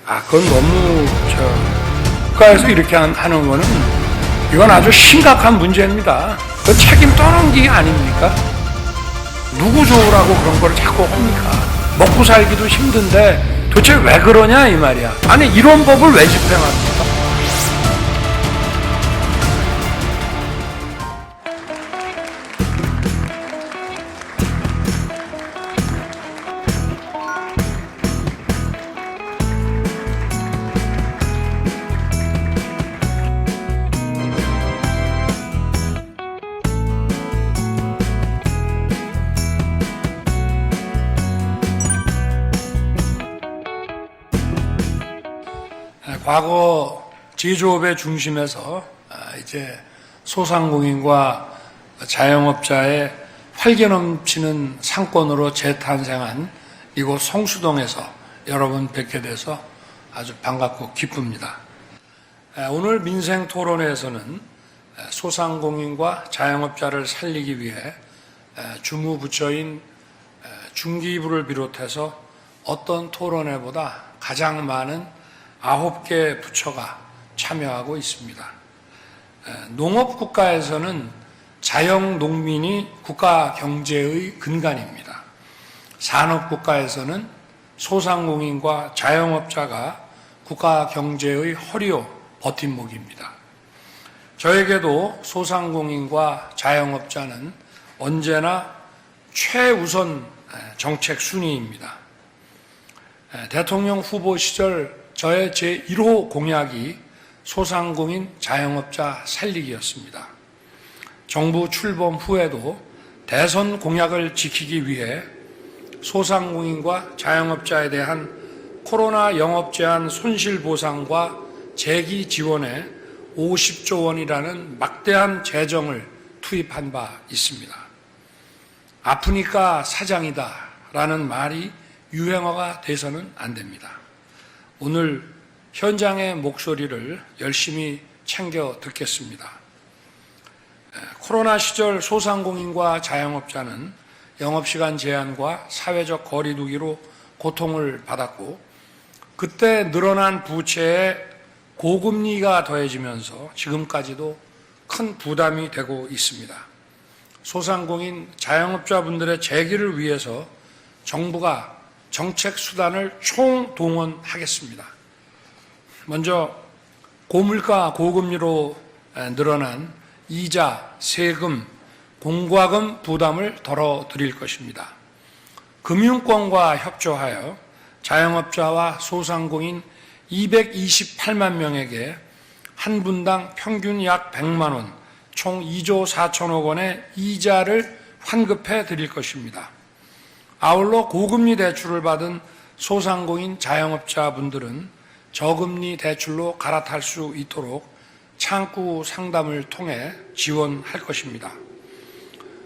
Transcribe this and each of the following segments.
그건 너무 국가에서 이렇게 하는 거는 이건 아주 심각한 문제입니다. 그 책임 떠넘기기 아닙니까? 누구 좋으라고 그런 걸 자꾸 합니까? 먹고 살기도 힘든데 도대체 왜 그러냐 이 말이야. 아니 이런 법을 왜 집행합니까? 과거 제조업의 중심에서 이제 소상공인과 자영업자의 활기 넘치는 상권으로 재탄생한 이곳 성수동에서 여러분 뵙게 돼서 아주 반갑고 기쁩니다. 오늘 민생토론회에서는 소상공인과 자영업자를 살리기 위해 주무부처인 중기부를 비롯해서 어떤 토론회보다 가장 많은 9개 부처가 참여하고 있습니다. 농업국가에서는 자영농민이 국가 경제의 근간입니다. 산업국가에서는 소상공인과 자영업자가 국가 경제의 허리요 버팀목입니다. 저에게도 소상공인과 자영업자는 언제나 최우선 정책 순위입니다. 대통령 후보 시절 저의 제1호 공약이 소상공인 자영업자 살리기였습니다. 정부 출범 후에도 대선 공약을 지키기 위해 소상공인과 자영업자에 대한 코로나 영업 제한 손실 보상과 재기 지원에 50조 원이라는 막대한 재정을 투입한 바 있습니다. 아프니까 사장이다 라는 말이 유행어가 돼서는 안 됩니다. 오늘 현장의 목소리를 열심히 챙겨 듣겠습니다. 코로나 시절 소상공인과 자영업자는 영업시간 제한과 사회적 거리 두기로 고통을 받았고 그때 늘어난 부채에 고금리가 더해지면서 지금까지도 큰 부담이 되고 있습니다. 소상공인 자영업자분들의 재기를 위해서 정부가 정책 수단을 총동원하겠습니다. 먼저 고물가 고금리로 늘어난 이자, 세금, 공과금 부담을 덜어드릴 것입니다. 금융권과 협조하여 자영업자와 소상공인 228만 명에게 한 분당 평균 약 100만 원, 총 2조 4천억 원의 이자를 환급해 드릴 것입니다. 아울러 고금리 대출을 받은 소상공인 자영업자분들은 저금리 대출로 갈아탈 수 있도록 창구 상담을 통해 지원할 것입니다.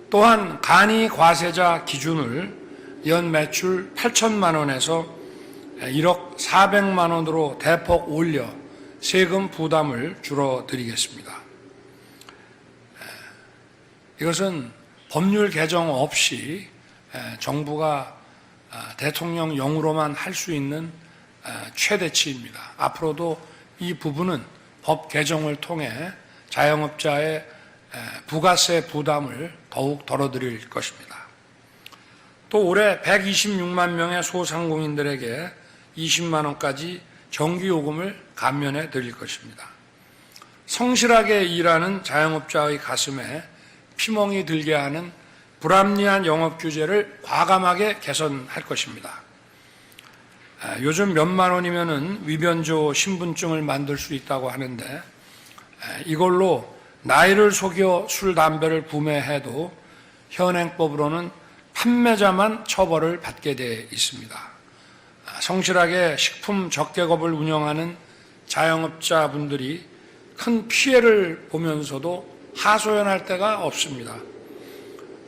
또한 간이 과세자 기준을 연 매출 8천만 원에서 1억 400만 원으로 대폭 올려 세금 부담을 줄여드리겠습니다. 이것은 법률 개정 없이 정부가 대통령령으로만 할 수 있는 최대치입니다. 앞으로도 이 부분은 법 개정을 통해 자영업자의 부가세 부담을 더욱 덜어드릴 것입니다. 또 올해 126만 명의 소상공인들에게 20만 원까지 전기요금을 감면해 드릴 것입니다. 성실하게 일하는 자영업자의 가슴에 피멍이 들게 하는 불합리한 영업 규제를 과감하게 개선할 것입니다. 요즘 몇만 원이면은 위변조 신분증을 만들 수 있다고 하는데 이걸로 나이를 속여 술, 담배를 구매해도 현행법으로는 판매자만 처벌을 받게 돼 있습니다. 성실하게 식품 적개업을 운영하는 자영업자분들이 큰 피해를 보면서도 하소연할 데가 없습니다.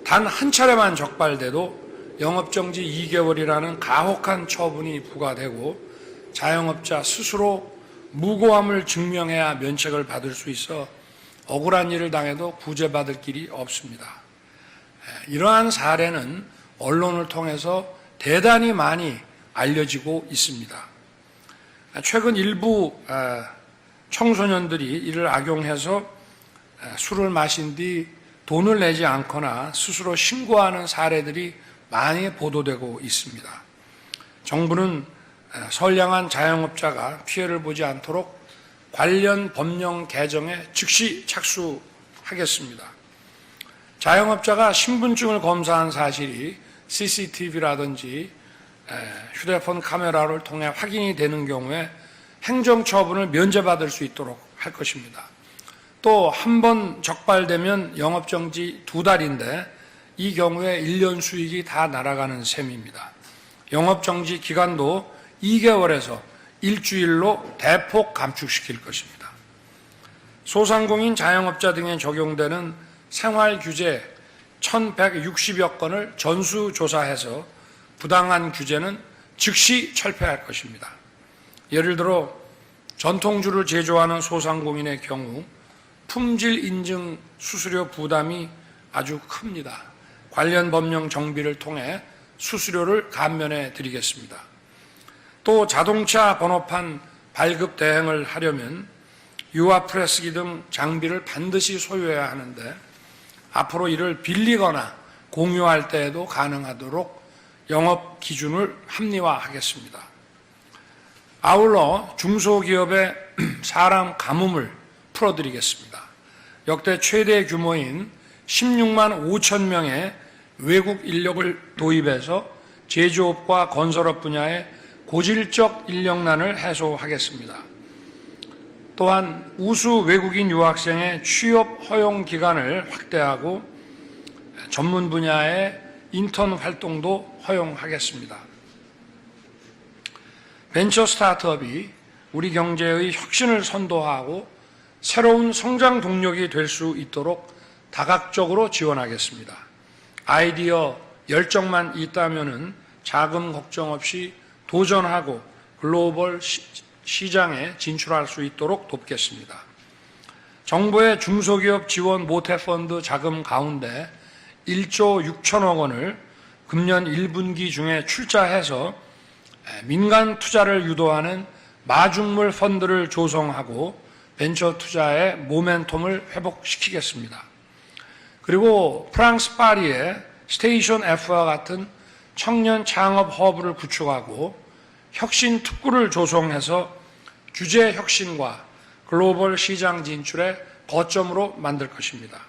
단 한 차례만 적발돼도 영업정지 2개월이라는 가혹한 처분이 부과되고 자영업자 스스로 무고함을 증명해야 면책을 받을 수 있어 억울한 일을 당해도 구제받을 길이 없습니다. 이러한 사례는 언론을 통해서 대단히 많이 알려지고 있습니다. 최근 일부 청소년들이 이를 악용해서 술을 마신 뒤 돈을 내지 않거나 스스로 신고하는 사례들이 많이 보도되고 있습니다. 정부는 선량한 자영업자가 피해를 보지 않도록 관련 법령 개정에 즉시 착수하겠습니다. 자영업자가 신분증을 검사한 사실이 CCTV라든지 휴대폰 카메라를 통해 확인이 되는 경우에 행정처분을 면제받을 수 있도록 할 것입니다. 또 한 번 적발되면 영업정지 2달인데 이 경우에 1년 수익이 다 날아가는 셈입니다. 영업정지 기간도 2개월에서 일주일로 대폭 감축시킬 것입니다. 소상공인 자영업자 등에 적용되는 생활규제 1160여 건을 전수조사해서 부당한 규제는 즉시 철폐할 것입니다. 예를 들어 전통주를 제조하는 소상공인의 경우 품질 인증 수수료 부담이 아주 큽니다. 관련 법령 정비를 통해 수수료를 감면해 드리겠습니다. 또 자동차 번호판 발급 대행을 하려면 유아 프레스기 등 장비를 반드시 소유해야 하는데 앞으로 이를 빌리거나 공유할 때에도 가능하도록 영업 기준을 합리화하겠습니다. 아울러 중소기업의 사람 가뭄을 풀어드리겠습니다. 역대 최대 규모인 16만 5천 명의 외국 인력을 도입해서 제조업과 건설업 분야의 고질적 인력난을 해소하겠습니다. 또한 우수 외국인 유학생의 취업 허용 기간을 확대하고 전문 분야의 인턴 활동도 허용하겠습니다. 벤처 스타트업이 우리 경제의 혁신을 선도하고 새로운 성장 동력이 될 수 있도록 다각적으로 지원하겠습니다. 아이디어 열정만 있다면은 자금 걱정 없이 도전하고 글로벌 시장에 진출할 수 있도록 돕겠습니다. 정부의 중소기업 지원 모태펀드 자금 가운데 1조 6천억 원을 금년 1분기 중에 출자해서 민간 투자를 유도하는 마중물 펀드를 조성하고 벤처 투자의 모멘텀을 회복시키겠습니다. 그리고 프랑스 파리의 스테이션 F와 같은 청년 창업 허브를 구축하고 혁신 특구를 조성해서 규제 혁신과 글로벌 시장 진출의 거점으로 만들 것입니다.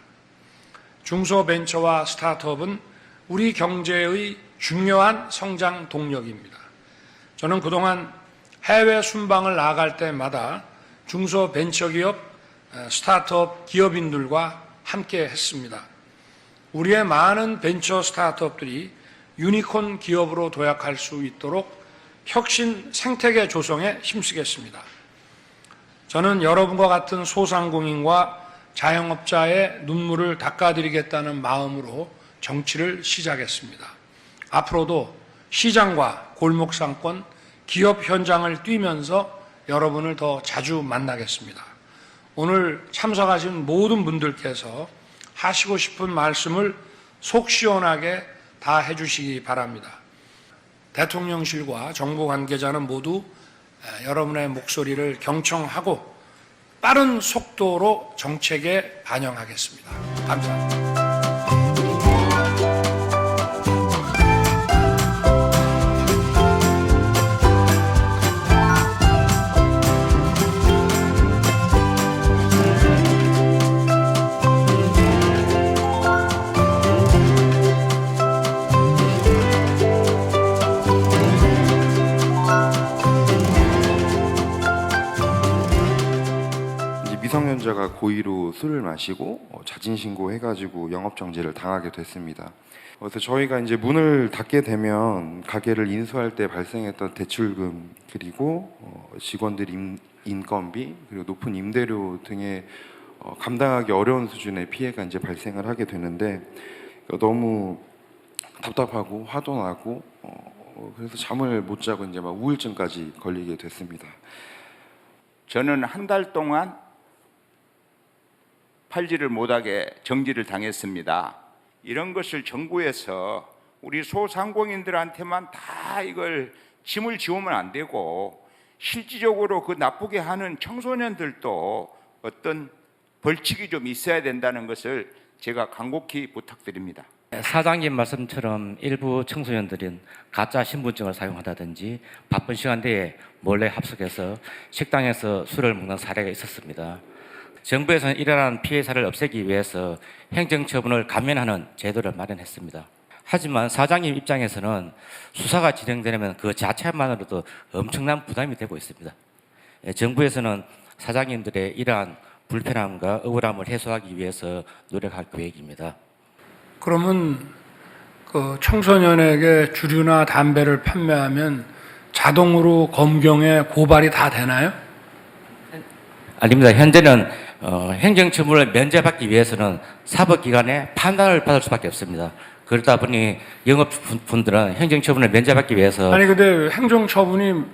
중소벤처와 스타트업은 우리 경제의 중요한 성장 동력입니다. 저는 그동안 해외 순방을 나갈 때마다 중소벤처기업, 스타트업 기업인들과 함께 했습니다. 우리의 많은 벤처 스타트업들이 유니콘 기업으로 도약할 수 있도록 혁신 생태계 조성에 힘쓰겠습니다. 저는 여러분과 같은 소상공인과 자영업자의 눈물을 닦아드리겠다는 마음으로 정치를 시작했습니다. 앞으로도 시장과 골목상권, 기업 현장을 뛰면서 여러분을 더 자주 만나겠습니다. 오늘 참석하신 모든 분들께서 하시고 싶은 말씀을 속 시원하게 다 해주시기 바랍니다. 대통령실과 정부 관계자는 모두 여러분의 목소리를 경청하고 빠른 속도로 정책에 반영하겠습니다. 감사합니다. 미성년자가 고의로 술을 마시고 자진신고 해가지고 영업정지를 당하게 됐습니다. 그래서 저희가 이제 문을 닫게 되면 가게를 인수할 때 발생했던 대출금 그리고 직원들 인건비 그리고 높은 임대료 등의 감당하기 어려운 수준의 피해가 이제 발생을 하게 되는데 너무 답답하고 화도 나고 그래서 잠을 못 자고 이제 막 우울증까지 걸리게 됐습니다. 저는 한 달 동안 팔지를 못하게 정지를 당했습니다. 이런 것을 정부에서 우리 소상공인들한테만 다 이걸 짐을 지우면 안 되고 실질적으로 그 나쁘게 하는 청소년들도 어떤 벌칙이 좀 있어야 된다는 것을 제가 간곡히 부탁드립니다. 사장님 말씀처럼 일부 청소년들은 가짜 신분증을 사용하다든지 바쁜 시간대에 몰래 합숙해서 식당에서 술을 먹는 사례가 있었습니다. 정부에서는 이러한 피해 사례를 없애기 위해서 행정처분을 감면하는 제도를 마련했습니다. 하지만 사장님 입장에서는 수사가 진행되려면 그 자체만으로도 엄청난 부담이 되고 있습니다. 정부에서는 사장님들의 이러한 불편함과 억울함을 해소하기 위해서 노력할 계획입니다. 그러면 그 청소년에게 주류나 담배를 판매하면 자동으로 검경에 고발이 다 되나요? 아닙니다. 현재는 행정처분을 면제받기 위해서는 사법기관의 판단을 받을 수밖에 없습니다. 그러다 보니 영업분들은 행정처분을 면제받기 위해서 아니 근데 행정처분이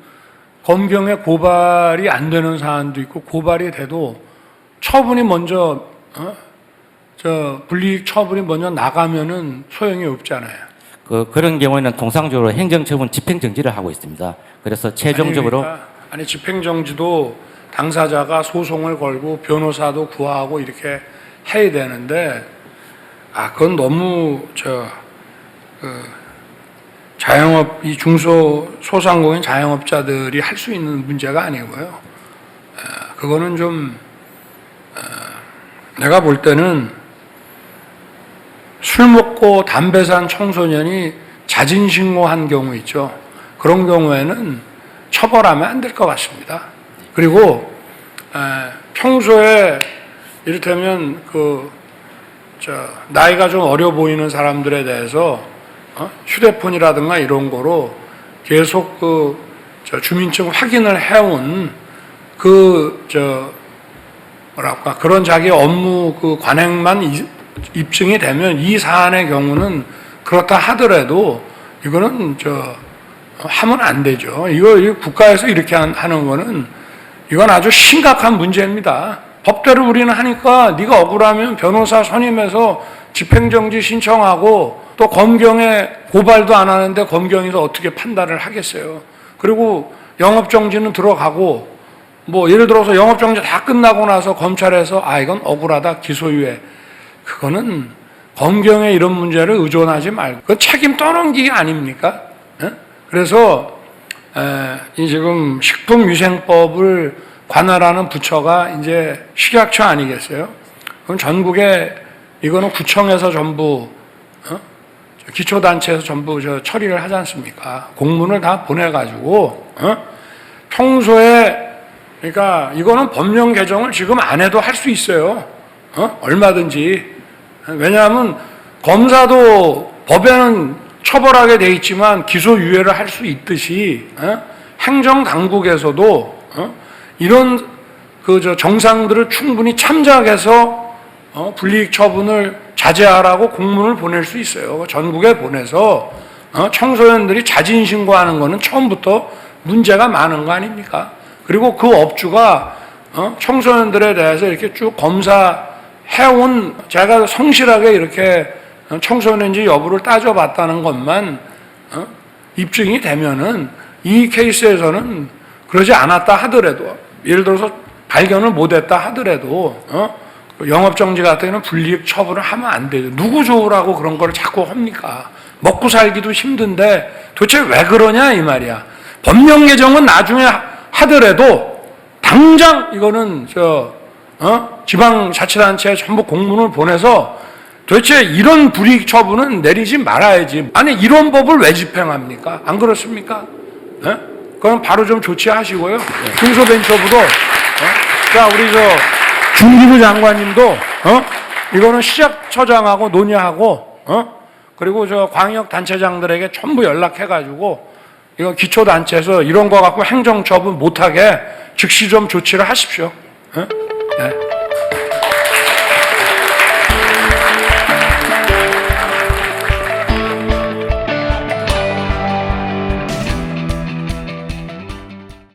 검경에 고발이 안 되는 사안도 있고 고발이 돼도 처분이 먼저 불이익 처분이 먼저 나가면은 소용이 없잖아요. 그런 경우에는 통상적으로 행정처분 집행정지를 하고 있습니다. 그래서 최종적으로 아니 집행정지도 당사자가 소송을 걸고 변호사도 구하고 이렇게 해야 되는데 그건 너무 자영업 이 중소소상공인 자영업자들이 할 수 있는 문제가 아니고요. 그거는 좀 내가 볼 때는 술 먹고 담배 산 청소년이 자진 신고한 경우 있죠. 그런 경우에는 처벌하면 안 될 것 같습니다. 그리고 평소에 이를테면 나이가 좀 어려 보이는 사람들에 대해서 휴대폰이라든가 이런 거로 계속 주민증 확인을 해온 그런 자기 업무 관행만 입증이 되면 이 사안의 경우는 그렇다 하더라도 이거는 하면 안 되죠. 이거 국가에서 이렇게 하는 거는 이건 아주 심각한 문제입니다. 법대로 우리는 하니까 네가 억울하면 변호사 선임해서 집행정지 신청하고 또 검경에 고발도 안 하는데 검경에서 어떻게 판단을 하겠어요. 그리고 영업정지는 들어가고 뭐 예를 들어서 영업정지 다 끝나고 나서 검찰에서 이건 억울하다 기소유예, 그거는 검경에 이런 문제를 의존하지 말고 그 책임 떠넘기기 아닙니까? 그래서 이 지금 식품위생법을 관할하는 부처가 이제 식약처 아니겠어요? 그럼 전국에 이거는 구청에서 전부 기초단체에서 전부 처리를 하지 않습니까? 공문을 다 보내가지고 평소에 그러니까 이거는 법령 개정을 지금 안 해도 할 수 있어요. 얼마든지. 왜냐하면 검사도 법에는 처벌하게 돼 있지만 기소유예를 할 수 있듯이 행정당국에서도 이런 정상들을 충분히 참작해서 불이익 처분을 자제하라고 공문을 보낼 수 있어요. 전국에 보내서 청소년들이 자진 신고하는 거는 처음부터 문제가 많은 거 아닙니까? 그리고 그 업주가 청소년들에 대해서 이렇게 쭉 검사해온, 제가 성실하게 이렇게 청소년인지 여부를 따져봤다는 것만 입증이 되면은 이 케이스에서는 그러지 않았다 하더라도, 예를 들어서 발견을 못했다 하더라도 영업정지 같은 경우는 불이익 처분을 하면 안 되죠. 누구 좋으라고 그런 걸 자꾸 합니까? 먹고 살기도 힘든데 도대체 왜 그러냐 이 말이야. 법령 개정은 나중에 하더라도 당장 이거는 지방자치단체에 전부 공문을 보내서 도대체 이런 불이익 처분은 내리지 말아야지. 아니 이런 법을 왜 집행합니까? 안 그렇습니까? 그럼 바로 좀 조치하시고요. 중소벤처부도 자 우리 중기부 장관님도 이거는 시작처장하고 논의하고 그리고 광역단체장들에게 전부 연락해가지고 이거 기초단체에서 이런 거 갖고 행정처분 못하게 즉시 좀 조치를 하십시오. 네.